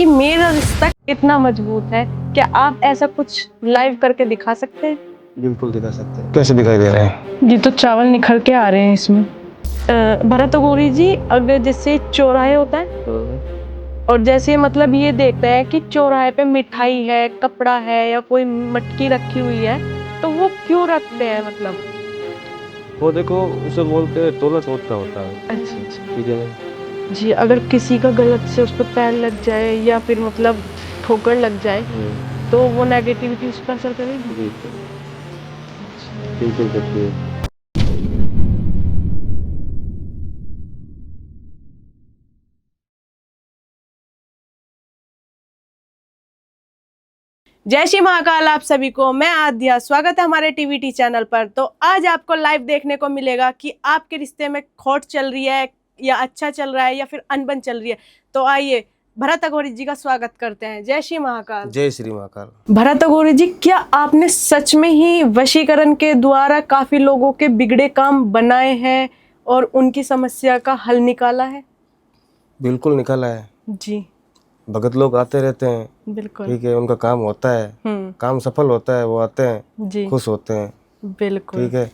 कि मेरा रिश्ता कितना मजबूत है। क्या आप ऐसा कुछ लाइव करके दिखा सकते हैं? बिल्कुल दिखा सकते हैं। कैसे दिखाई दे रहे हैं? ये तो चावल निखर के आ रहे हैं इसमें। भरत गौरी जी, अगर जैसे चौराहे होता है और जैसे मतलब ये देखते हैं कि चौराहे पे मिठाई है, कपड़ा है या कोई मटकी रखी हुई है, तो वो क्यों रखते हैं? मतलब वो देखो, उसे बोलते हैं दौलत होता है। अच्छा ठीक है ना? जी, अगर किसी का गलत से उस पर पैर लग जाए या फिर मतलब ठोकर लग जाए तो वो नेगेटिविटी उस पर असर करेगी? बिल्कुल करती है। जय श्री महाकाल। आप सभी को मैं आद्या, स्वागत है हमारे टीवीटी चैनल पर। तो आज आपको लाइव देखने को मिलेगा कि आपके रिश्ते में खोट चल रही है या अच्छा चल रहा है या फिर अनबन चल रही है। तो आइए भरत अघोरी जी का स्वागत करते हैं। जय श्री महाकाल। जय श्री महाकाल। भरत अघोरी जी, क्या आपने सच में ही वशीकरण के द्वारा काफी लोगों के बिगड़े काम बनाए हैं और उनकी समस्या का हल निकाला है? बिल्कुल निकाला है जी भगत लोग आते रहते हैं। बिल्कुल। ठीक है, उनका काम होता है, काम सफल होता है, वो आते हैं जी खुश होते हैं। बिल्कुल। ठीक है।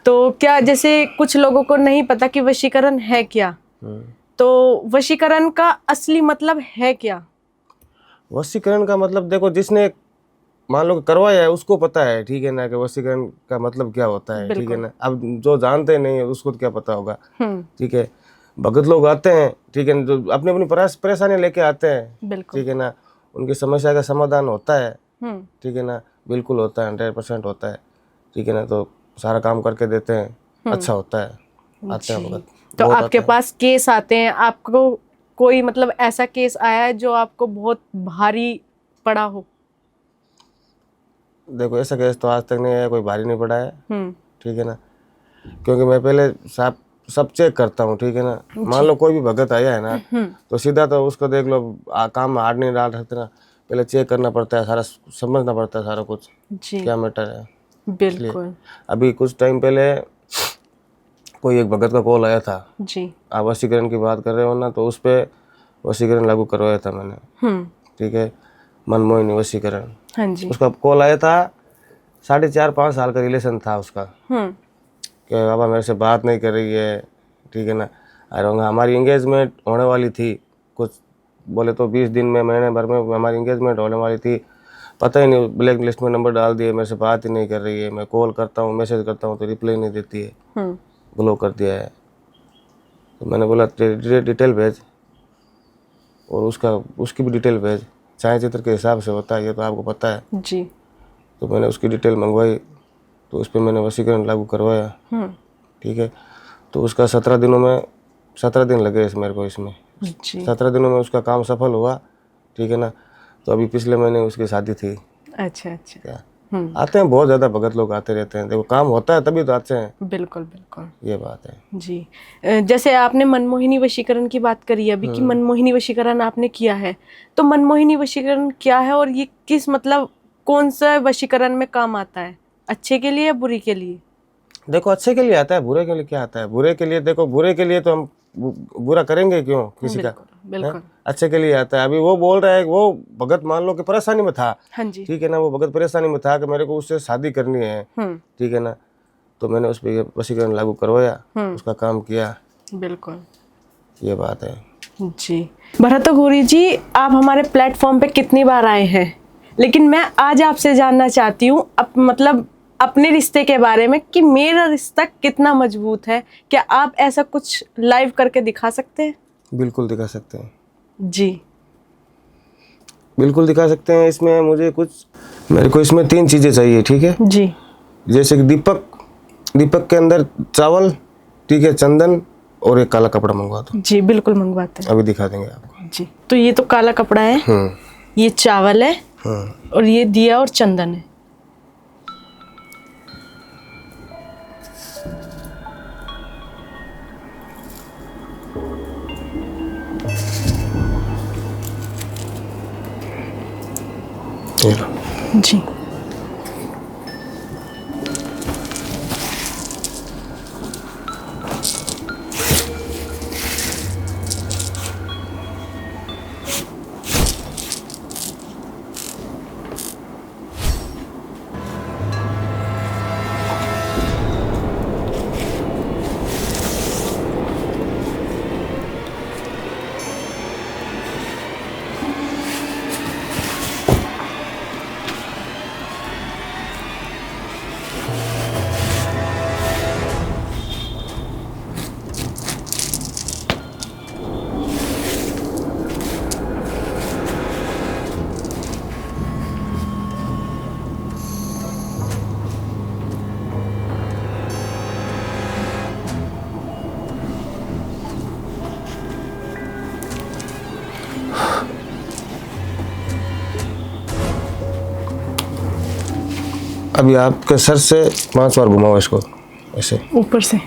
तो क्या जैसे कुछ लोगों को नहीं पता कि वशीकरण है क्या, तो वशीकरण का असली मतलब है क्या? वशीकरण का मतलब देखो, जिसने मान लो करवाया है उसको पता है। ठीक है ना, कि वशीकरण का मतलब क्या होता है। ठीक है ना, अब जो जानते नहीं है उसको क्या पता होगा। ठीक है, भगत लोग आते हैं, ठीक है, जो अपनी अपनी परेशानी लेके आते हैं। ठीक है ना, उनकी समस्या का समाधान होता है। ठीक है ना, बिल्कुल होता है, 100% होता है। ठीक है ना, तो सारा काम करके देते हैं, अच्छा होता है, आते हैं भगत। तो आपके पास केस आते हैं, आपको कोई मतलब ऐसा केस आया है जो आपको बहुत भारी पड़ा हो? देखो, ऐसा केस तो आज तक नहीं आया, कोई भारी नहीं पड़ा है। ठीक है ना, क्योंकि मैं पहले सब चेक करता हूँ। ठीक है ना, मान लो कोई भी भगत आया है ना, तो सीधा तो उसको देख लो, काम में हाथ नहीं डाल सकते ना, पहले चेक करना पड़ता है, सारा समझना पड़ता है, सारा कुछ क्या मैटर है। बिल्कुल। अभी कुछ टाइम पहले कोई एक भगत का कॉल आया था जी। आप वशीकरण की बात कर रहे हो ना, तो उस पर वशीकरण लागू करवाया था मैंने। ठीक है, मनमोहिनी वशीकरण। हाँ जी। उसका कॉल आया था, 4.5-5 साल का रिलेशन था उसका, कि बाबा मेरे से बात नहीं कर रही है। ठीक है ना, और हमारी एंगेजमेंट होने वाली थी, कुछ बोले तो 20 दिन में, महीने भर में हमारी एंगेजमेंट होने वाली थी। पता ही नहीं, ब्लैक लिस्ट में नंबर डाल दिए, मेरे से बात ही नहीं कर रही है। मैं कॉल करता हूँ, मैसेज करता हूँ तो रिप्लाई नहीं देती है, ब्लॉक कर दिया है। तो मैंने बोला डिटेल भेज, और उसकी भी डिटेल भेज, छायाचित्र के हिसाब से होता है, ये तो आपको पता है जी। तो मैंने उसकी डिटेल मंगवाई, तो उस पर मैंने वशीकरण लागू करवाया। ठीक है, तो उसका 17 दिन लगे मेरे को इसमें। 17 दिनों में उसका काम सफल हुआ। ठीक है ना, तो अभी पिछले महीने उसकी शादी थी। अच्छा। क्या आते हैं, बहुत ज़्यादा भगत लोग आते रहते हैं। देखो, काम होता है तभी तो आते हैं। बिल्कुल बिल्कुल, ये बात है जी। जैसे आपने मनमोहिनी वशीकरण की बात करी अभी कि मनमोहिनी वशीकरण आपने किया है, तो मनमोहिनी वशीकरण क्या है और ये किस मतलब कौन सा वशीकरण में काम आता है? अच्छे के लिए या बुरी के लिए? देखो, अच्छे के लिए आता है, बुरे के लिए क्या आता है? बुरे के लिए, देखो बुरे के लिए तो हम बुरा करेंगे क्यों किसी का? बिल्कुल। अच्छे के लिए आता है। अभी वो बोल रहा है, वो भगत मान लो कि परेशानी में था। हाँ जी। ठीक है ना, वो भगत परेशानी में था कि मेरे को उससे शादी करनी है। ठीक है ना, तो मैंने उस पर वशीकरण लागू करवाया, उसका काम किया। बिल्कुल, ये बात है जी। भरत अघोरी जी, आप हमारे प्लेटफॉर्म पे कितनी बार आए हैं, लेकिन मैं आज आपसे जानना चाहती हूँ मतलब अपने रिश्ते के बारे में कि मेरा रिश्ता कितना मजबूत है। क्या आप ऐसा कुछ लाइव करके दिखा सकते हैं? बिल्कुल दिखा सकते हैं जी। बिल्कुल दिखा सकते हैं। इसमें मेरे को इसमें 3 चीज़ें चाहिए। ठीक है जी। जैसे कि दीपक के अंदर चावल, ठीक है, चंदन और एक काला कपड़ा मंगवा दो। जी बिल्कुल मंगवाते हैं, अभी दिखा देंगे आपको। जी। तो ये तो काला कपड़ा है, ये चावल है, और ये दिया और चंदन है। जी। अभी आपके सर से 5 बार घुमाओ इसको ऐसे। ऊपर से।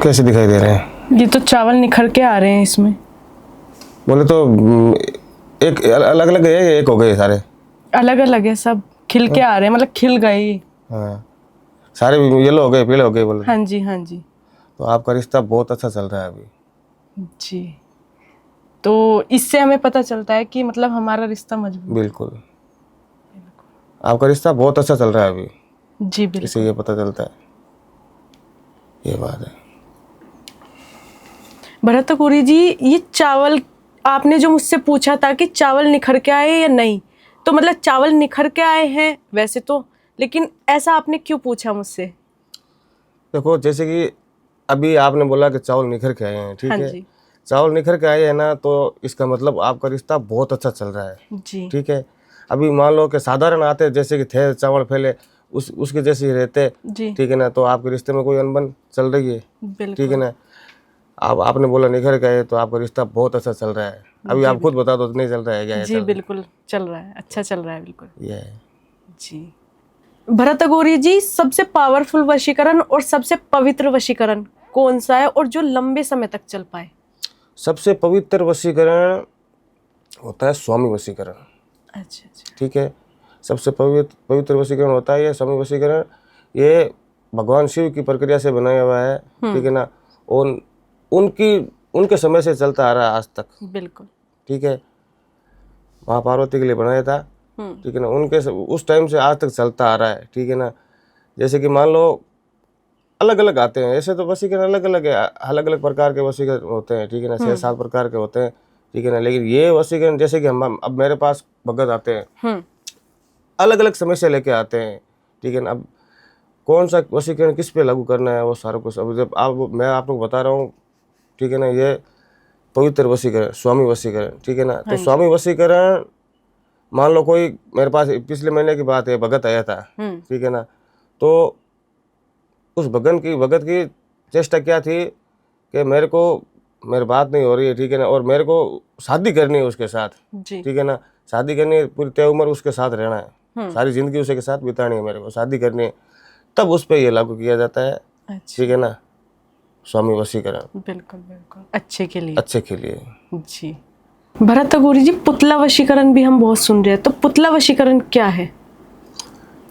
कैसे दिखाई दे रहे हैं? ये तो चावल निखर के आ रहे हैं इसमें। बोले तो एक अलग अलग है, एक हो गए सारे? अलग अलग है, सब खिल के आ रहे हैं, मतलब खिल गए ये। हाँ, सारे येलो हो गए, पीले हो गए बोले। हाँ जी, हाँ जी। तो आपका रिश्ता बहुत अच्छा चल रहा है अभी। जी, तो इससे हमें पता चलता है कि मतलब हमारा रिश्ता मजबूत। बिल्कुल, आपका रिश्ता बहुत अच्छा चल रहा है अभी। जी बिल्कुल। इससे ये पता चलता है, ये बात है। भरत गौरी जी, ये चावल आपने जो मुझसे पूछा था कि चावल निखर के आए या नहीं, तो मतलब चावल निखर के आए हैं वैसे तो, लेकिन ऐसा आपने क्यों पूछा मुझसे? देखो, जैसे कि अभी आपने बोला कि चावल निखर के आए हैं, ठीक हाँ है। जी। चावल निखर के आए हैं ना, तो इसका मतलब आपका रिश्ता बहुत अच्छा चल रहा है, जी। ठीक है। अभी मान लो कि साधारण आते जैसे कि थे चावल फैले उसके जैसे ही रहते, जी ठीक है ना, तो आपके रिश्ते में कोई अनबन चल रही है, ठीक है बिल्कुल। ना। आपने बोला निखर गए तो आपका रिश्ता बहुत अच्छा चल रहा है। अभी आप खुद बता दो, नहीं चल रहा है क्या? जी बिल्कुल चल रहा है, अच्छा चल रहा है बिल्कुल। ये है। जी भरत गौरी जी, सबसे पावरफुल वशीकरण और सबसे पवित्र वशीकरण कौन सा है और जो लंबे समय तक चल पाए? सबसे पवित्र वशीकरण होता है स्वामी वशीकरण, अच्छा अच्छा। ठीक है। सबसे पवित्र वशीकरण होता है ये स्वामी वशीकरण। ये भगवान शिव की प्रक्रिया से बनाया हुआ है, ठीक है ना। और उनके समय से चलता आ रहा है आज तक, बिल्कुल। ठीक है। माँ पार्वती के लिए बनाया था, ठीक है ना। उस टाइम से आज तक चलता आ रहा है, ठीक है ना। जैसे कि मान लो अलग अलग आते हैं, ऐसे तो वशीकरण अलग अलग है, अलग अलग प्रकार के वशीकरण होते हैं, ठीक है ना। 6-7 प्रकार के होते हैं, ठीक है ना। लेकिन ये वशीकरण जैसे कि हम अब मेरे पास भगत आते हैं, अलग अलग समस्या लेके आते हैं, ठीक है ना। अब कौन सा वशीकरण किस पे लागू करना है वो सारा कुछ अब जब मैं आप लोग बता रहा हूँ, ठीक है ना। ये पवित्र वशीकरण, स्वामी वशीकरण, ठीक है ना। तो स्वामी वशीकरण मान लो कोई मेरे पास पिछले महीने की बात है, भगत आया था, ठीक है ना। तो उस भगत की चेष्टा क्या थी कि मेरी बात नहीं हो रही है, ठीक है ना, और मेरे को शादी करनी है उसके साथ, ठीक है ना। शादी करनी है, पूरी तय उम्र उसके साथ रहना है, सारी जिंदगी उसके साथ बितानी है, मेरे को शादी करनी है, तब उस पर यह लागू किया जाता है, ठीक है ना, स्वामी वशीकरण। बिल्कुल बिल्कुल, अच्छे के लिए। अच्छे के लिए। जी भरत गौरी जी, पुतला वशीकरण भी हम बहुत सुन रहे हैं, तो पुतला वशीकरण क्या है?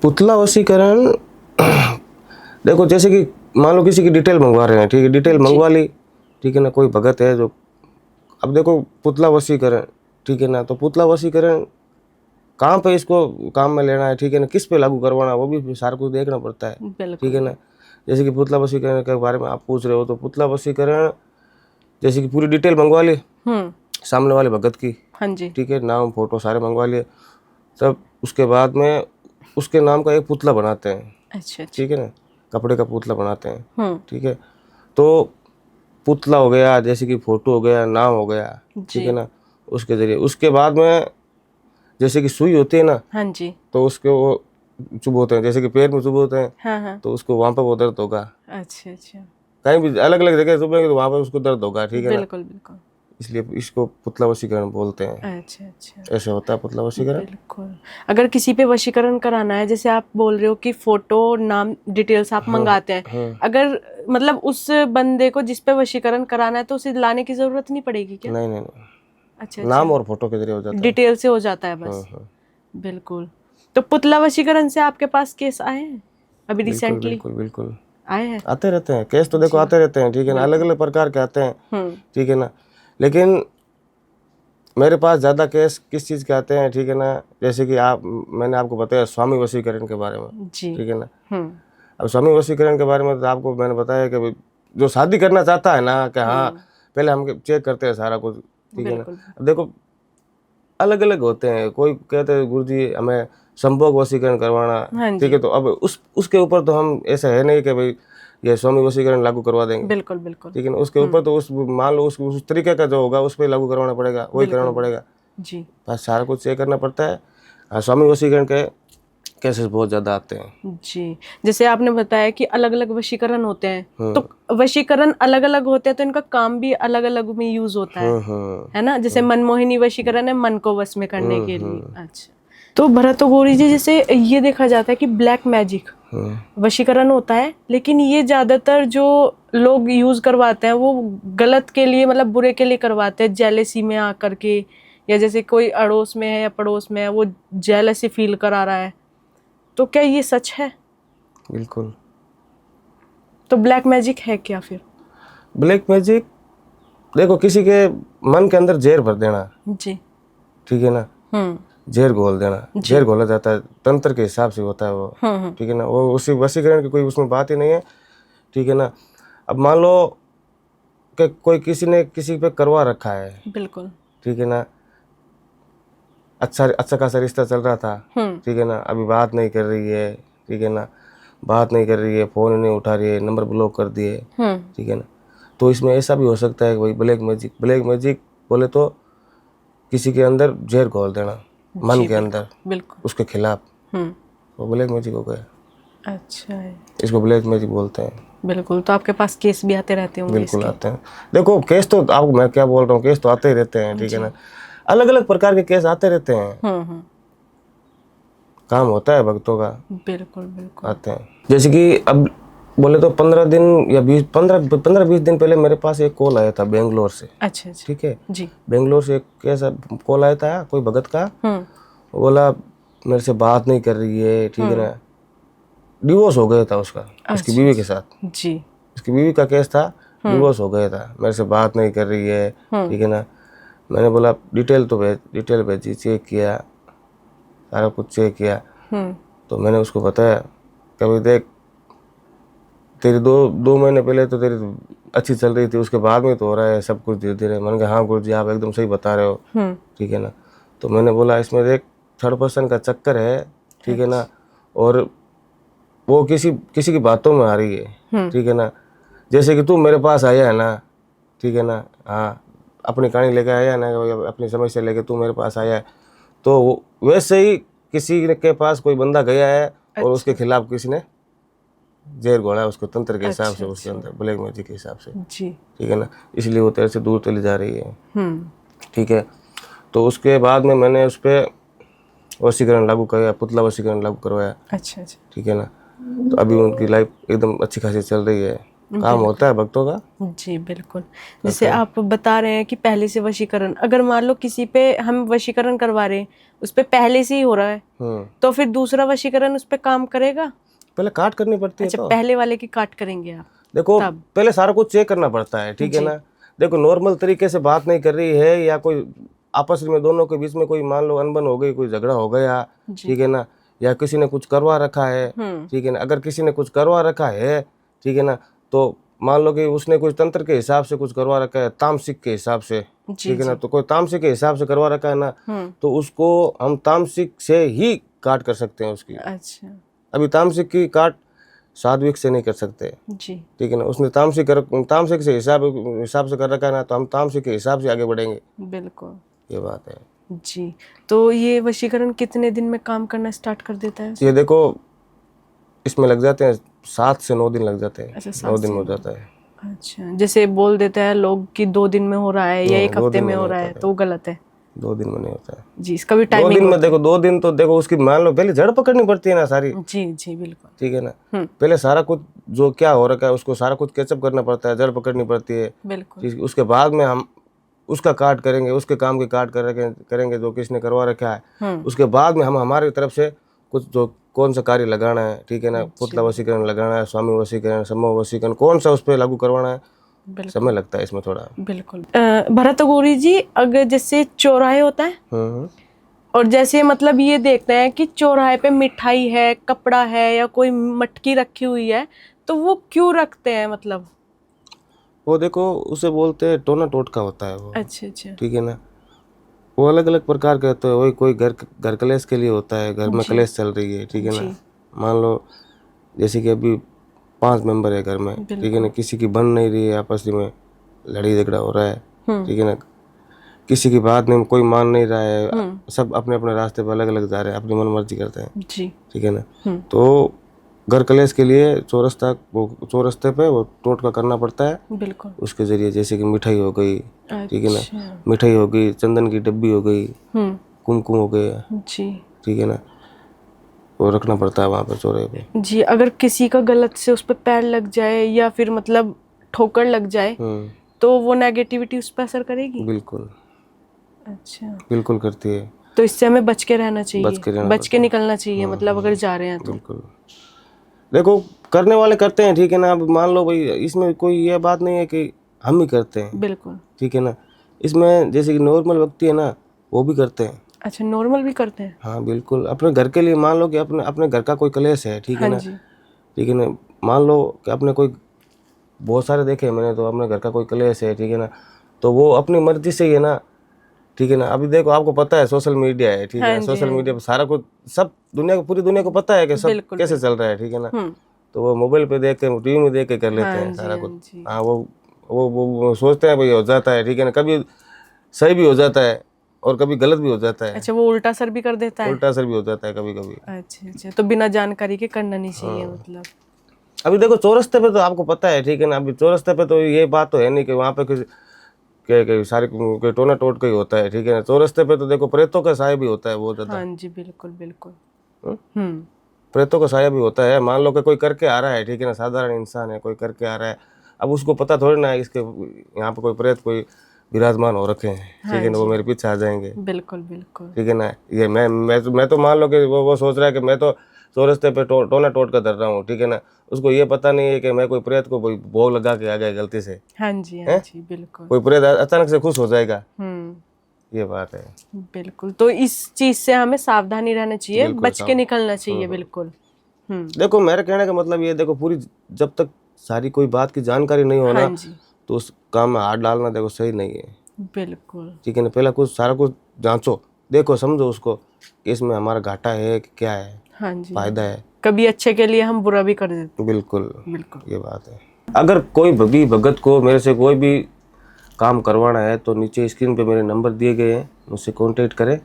पुतला वशीकरण देखो, जैसे कि मान लो किसी की डिटेल मंगवा रहे हैं, ठीक है, डिटेल मंगवा ली, ठीक है ना। कोई भगत है जो, अब देखो पुतला वशीकरण, ठीक है ना। तो पुतला वशीकरण कहाँ पे इसको काम में लेना है, ठीक है ना, किस पे लागू करवाना है, वो भी सारा कुछ देखना पड़ता है, ठीक है ना। जैसे कि पुतला वशीकरण के बारे में आप पूछ रहे हो, तो पुतला वशीकरण जैसे कि पूरी डिटेल मंगवा ली सामने वाले भगत की, हाँ जी, ठीक है, नाम फोटो सारे मंगवा लिए, तब उसके बाद में उसके नाम का एक पुतला बनाते हैं, अच्छा ठीक है ना, कपड़े का पुतला बनाते हैं, ठीक है। तो पुतला हो गया, जैसे कि फोटो हो गया, नाम हो गया, ठीक है ना, उसके जरिए। उसके बाद में जैसे कि सुई होती है ना, हाँ जी, तो उसके वो चुभ होते हैं, जैसे कि पैर में चुभ होते हैं, हाँ हाँ, तो उसको वहाँ पर वो दर्द होगा। अच्छा अच्छा, कहीं भी अलग अलग जगह चुभेंगे तो वहाँ पर उसको दर्द होगा, ठीक है ना। बिल्कुल बिल्कुल, इसलिए इसको पुतला वशीकरण बोलते हैं। अच्छा अच्छा, ऐसे होता है पुतला वशीकरण। बिल्कुल। अगर किसी पे वशीकरण कराना है, जैसे आप बोल रहे हो कि फोटो, नाम, डिटेल्स आप मंगाते हैं, अगर मतलब उस बंदे को जिस पे वशीकरण कराना है तो उसे लाने की जरूरत नहीं पड़ेगी क्या? नहीं नहीं नहीं, अच्छा, नाम और फोटो के जरिए हो जाता है, डिटेल से हो जाता है बस। बिल्कुल। तो पुतला वशीकरण से आपके पास केस आए हैं अभी रिसेंटली? बिल्कुल बिल्कुल आए हैं, आते रहते हैं केस, तो देखो आते रहते हैं, ठीक है ना, अलग अलग प्रकार के आते हैं, ठीक है ना। लेकिन मेरे पास ज़्यादा केस किस चीज़ के आते हैं, ठीक है ना, जैसे कि मैंने आपको बताया स्वामी वशीकरण के बारे में, जी। ठीक है ना। अब स्वामी वशीकरण के बारे में तो आपको मैंने बताया कि भाई जो शादी करना चाहता है ना, कि हाँ पहले हम चेक करते हैं सारा कुछ, ठीक है ना। अब देखो अलग अलग होते हैं, कोई कहते हैं गुरुजी हमें संभोग वशीकरण करवाना, ठीक है, तो अब उसके ऊपर तो हम ऐसा है नहीं कि भाई ये स्वामी वशीकरण लागू करवा देंगे, बिल्कुल बिल्कुल। ठीक है ना। उसके ऊपर तो मान लो उस तरीके का जो होगा उस पर लागू करवाना पड़ेगा, वही कराना पड़ेगा जी। बस, सारा कुछ चेक करना पड़ता है। हाँ, स्वामी वशीकरण के केसेस बहुत ज़्यादा आते हैं। जी, जैसे आपने बताया कि अलग अलग वशीकरण होते हैं, तो वशीकरण अलग अलग होते हैं तो इनका काम भी अलग अलग में यूज होता है ना। जैसे मनमोहिनी वशीकरण है मन को वश में करने के लिए। अच्छा, तो भरत गौरी जी जैसे ये देखा जाता है कि ब्लैक मैजिक वशीकरण होता है, लेकिन ये ज्यादातर जो लोग यूज करवाते हैं वो गलत के लिए, मतलब बुरे के लिए करवाते हैं, जेलेसी में आकर के, या जैसे कोई अड़ोस में है या पड़ोस में है वो जेलेसी फील करा रहा है, तो क्या ये सच है? बिल्कुल। तो ब्लैक मैजिक है क्या फिर? ब्लैक मैजिक देखो किसी के मन के अंदर जहर भर देना जी, ठीक है ना, जहर घोल देना, जहर घोला जाता है, तंत्र के हिसाब से होता है वो, ठीक है ना। वो उसी वशीकरण की कोई उसमें बात ही नहीं है, ठीक है ना। अब मान लो कि कोई किसी ने किसी पे करवा रखा है, बिल्कुल, ठीक है ना, अच्छा खासा रिश्ता चल रहा था, ठीक है ना, अभी बात नहीं कर रही है, ठीक है ना, बात नहीं कर रही है, फोन नहीं उठा रही है, नंबर ब्लॉक कर दिए, ठीक है ना। तो इसमें ऐसा भी हो सकता है कि भाई ब्लैक मैजिक बोले तो किसी के अंदर जहर घोल देना मन के अंदर, बिल्कुल उसके खिलाफ, वो ब्लैक मैजिक हो गया। अच्छा है, इसको ब्लैक मैजिक बोलते हैं। बिल्कुल। तो आपके पास केस भी आते रहते होंगे? बिल्कुल आते हैं। देखो केस तो आपको मैं क्या बोल रहा हूँ, केस तो आते ही रहते हैं, ठीक है ना। अलग अलग प्रकार के केस आते रहते हैं, काम होता है भक्तों का। बिल्कुल बिल्कुल आते हैं। जैसे कि अब बोले तो 15 दिन या 15-20 दिन पहले मेरे पास एक कॉल आया था बेंगलोर से। अच्छा अच्छा, ठीक है जी। बेंगलोर से एक कैसा कॉल आया था कोई भगत का, वो बोला मेरे से बात नहीं कर रही है, ठीक है ना, डिवोर्स हो गया था उसका उसकी बीवी के साथ। जी, उसकी बीवी का केस था, डिवोर्स हो गया था, मेरे से बात नहीं कर रही है, ठीक है ना। मैंने बोला डिटेल भेजी, चेक किया, सारा कुछ चेक किया। तो मैंने उसको बताया कभी देख तेरी दो महीने पहले तो तेरी अच्छी चल रही थी, उसके बाद में तो हो रहा है सब कुछ धीरे धीरे। मैंने कहा हाँ गुरुजी आप एकदम सही बता रहे हो, ठीक है ना। तो मैंने बोला इसमें देख थर्ड पर्सन का चक्कर है, ठीक है ना, और वो किसी की बातों में आ रही है, ठीक है ना। जैसे कि तू मेरे पास आया है ना, ठीक है ना, हाँ अपनी कहानी लेके आया है ना, अपनी समस्या लेके तू मेरे पास आया है, तो वैसे ही किसी के पास कोई बंदा गया है और उसके खिलाफ किसी ने जहर घोड़ा है उसको तंत्र के हिसाब से, उसके अंदर ब्लैक मैजिक के हिसाब से, जी, ठीक है ना। इसलिए वो तेरे से दूर चली जा रही है, ठीक है। तो उसके बाद में मैंने उस पर वशीकरण लागू करवाया, पुतला वशीकरण लागू करवाया। अच्छा अच्छा, ठीक है ना। तो अभी उनकी लाइफ एकदम अच्छी खासी चल रही है, काम होता है भक्तों का। जी बिल्कुल। जैसे आप बता रहे हैं कि पहले से वशीकरण, अगर मान लो किसी पे हम वशीकरण करवा रहे हैं, उस पे पहले से ही हो रहा है, तो फिर दूसरा वशीकरण उस पे काम करेगा? पहले काट करनी पड़ती है। अच्छा, पहले वाले की काट करेंगे आप? देखो पहले सारा कुछ चेक करना पड़ता है, ठीक है ना। देखो नॉर्मल तरीके से बात नहीं कर रही है, या कोई आपस में दोनों के बीच में कोई मान लो अनबन हो गई, कोई झगड़ा हो गया, ठीक है ना, या किसी ने कुछ करवा रखा है, ठीक है ना। अगर किसी ने कुछ करवा रखा है, ठीक है ना, तो मान लो कि उसने कुछ तंत्र के हिसाब से कुछ करवा रखा है, तामसिक के हिसाब से, ठीक है ना, तो कोई तामसिक के हिसाब से करवा रखा है ना, तो उसको हम तामसिक से ही काट कर सकते हैं उसकी। अच्छा, अभी तामसिक की काट सात्विक से नहीं कर सकते जी, ठीक है ना। उसने तामसिक से हिसाब से कर रखा है ना, तो हम तामसिक के हिसाब से आगे बढ़ेंगे। बिल्कुल, ये बात है जी। तो ये वशीकरण कितने दिन में काम करना स्टार्ट कर देता है? ये देखो इसमें लग जाते हैं 7 से 9 दिन लग जाते हैं। अच्छा, 9 दिन में हो जाता है। अच्छा, जैसे बोल देते हैं लोग कि 2 दिन में हो रहा है या 1 हफ्ते में हो रहा है, तो वो गलत है। 2 दिन में नहीं होता है जी, इसका भी 2 टाइमिंग दिन में। देखो 2 दिन तो देखो उसकी मान लो पहले जड़ पकड़नी पड़ती है ना सारी। जी जी बिल्कुल, ठीक है ना। पहले सारा कुछ जो क्या हो रखा है उसको सारा कुछ कैचअप करना पड़ता है, जड़ पकड़नी पड़ती है। बिल्कुल, उसके बाद में हम उसका काट करेंगे, उसके काम की काट करेंगे जो किसने करवा रखा है। उसके बाद में हम हमारी तरफ से कुछ जो कौन सा कार्य लगाना है, ठीक है ना, पुतला वशीकरण लगाना है, स्वामी वशीकरण, समूह वशीकरण, कौन सा उस पर लागू करवाना है, समय लगता है इसमें थोड़ा। बिल्कुल। भरत गौरी जी, अगर जैसे चौराहे होता है और जैसे मतलब ये देखते हैं कि चौराहे पे मिठाई है, कपड़ा है या कोई मटकी रखी हुई है, तो वो क्यों रखते हैं मतलब? वो देखो उसे बोलते हैं टोना टोटका होता है वो। अच्छा अच्छा। ठीक है ना, वो अलग अलग प्रकार के होते हैं। वही कोई घर कलेश के लिए होता है, घर में कलेश चल रही है, ठीक है ना। मान लो जैसे कि अभी 5 मेंबर है घर में, ठीक है ना, किसी की बन नहीं रही है, आपस में लड़ी झगड़ा हो रहा है, ठीक है ना, किसी की बात नहीं, कोई मान नहीं रहा है, सब अपने अपने रास्ते पर अलग अलग जा रहे हैं, अपनी मन मर्जी करते हैं जी, ठीक है ना। तो घर कलेश के लिए चौरस्ते पे वो टोटका करना पड़ता है। बिल्कुल। उसके जरिए जैसे कि मिठाई हो गई, ठीक है ना, मिठाई हो गई, चंदन की डब्बी हो गई, कुमकुम हो गए जी, ठीक है ना, वो रखना पड़ता है वहाँ पे चौराहे पे जी। अगर किसी का गलत से उस पर पैर लग जाए या फिर मतलब ठोकर लग जाए तो वो नेगेटिविटी उस पर असर करेगी? बिल्कुल। अच्छा, बिल्कुल करती है। तो इससे हमें बच के रहना चाहिए, बच के निकलना चाहिए, मतलब अगर जा रहे हैं तो। बिल्कुल। देखो करने वाले करते हैं, ठीक है ना। अब मान लो भाई इसमें कोई ये बात नहीं है कि हम ही करते हैं, बिल्कुल, ठीक है ना। इसमें जैसे कि नॉर्मल व्यक्ति है ना, वो भी करते हैं। अच्छा, नॉर्मल भी करते हैं? हाँ बिल्कुल। अपने घर के लिए मान लो कि अपने घर का कोई कलेश है, ठीक है ना, ठीक है ना। मान लो कि अपने कोई, बहुत सारे देखे मैंने, तो अपने घर का कोई कलेश है, ठीक है ना, तो वो अपनी मर्जी से ही है ना, ठीक है ना। अभी देखो आपको पता है सोशल मीडिया है, ठीक है, सोशल मीडिया पर सारा कुछ सब दुनिया को, पूरी दुनिया को पता है कि सब कैसे चल रहा है, ठीक है ना। तो वो मोबाइल पे देख के, टीवी में देख के कर लेते हैं सारा कुछ। हाँ, वो सोचते हैं भाई हो जाता है, ठीक है ना। कभी सही भी हो जाता है और कभी गलत भी हो जाता है। अच्छा, वो उल्टा असर भी कर देता है? उल्टा असर भी हो जाता है कभी कभी। अच्छा अच्छा, तो बिना जानकारी के करना नहीं चाहिए मतलब। अभी देखो चौरस्ते पे तो आपको पता है, ठीक है ना। अभी चौरस्ते पे तो ये बात तो है नहीं कि वहाँ पे के सारे कोई टोना टोट का ही होता है, ठीक है ना। चौरस्ते पे तो देखो प्रेतों का साया भी होता है बहुत ज्यादा। हाँ जी, बिल्कुल बिल्कुल। प्रेतों का साया भी होता है। मान लो कि कोई करके आ रहा है, ठीक है ना, साधारण इंसान है, कोई करके आ रहा है, अब उसको पता थोड़ी ना है इसके यहाँ पे कोई प्रेत कोई विराजमान हो रखे हैं, ठीक है ना, वो मेरे पीछे आ जाएंगे। बिल्कुल बिल्कुल, ठीक है ना। ये मैं तो मान लो कि वो सोच रहा है कि मैं तो चौरस्ते पे टोना टोट कर धर रहा हूँ, ठीक है ना। उसको ये पता नहीं है कि मैं कोई प्रेत को कोई भोग लगा के आ गया गलती से। हाँ जी बिल्कुल। कोई प्रेत अचानक से खुश हो जाएगा, ये बात है। बिल्कुल, तो इस चीज से हमें सावधानी रहना चाहिए, बच के निकलना चाहिए। बिल्कुल। देखो मेरे कहने का मतलब ये, देखो पूरी जब तक सारी कोई बात की जानकारी नहीं होना, तो उस काम में हाथ डालना देखो सही नहीं है। बिल्कुल, ठीक है ना। पहला कुछ सारा कुछ जांचो, देखो, समझो उसको कि इसमें हमारा घाटा है कि क्या है, हाँ जी, फायदा है। कभी अच्छे के लिए हम बुरा भी कर देते। बिल्कुल बिल्कुल, ये बात है। अगर कोई भी भगत को मेरे से कोई भी काम करवाना है तो नीचे स्क्रीन पे मेरे नंबर दिए गए हैं, मुझसे कांटेक्ट करें।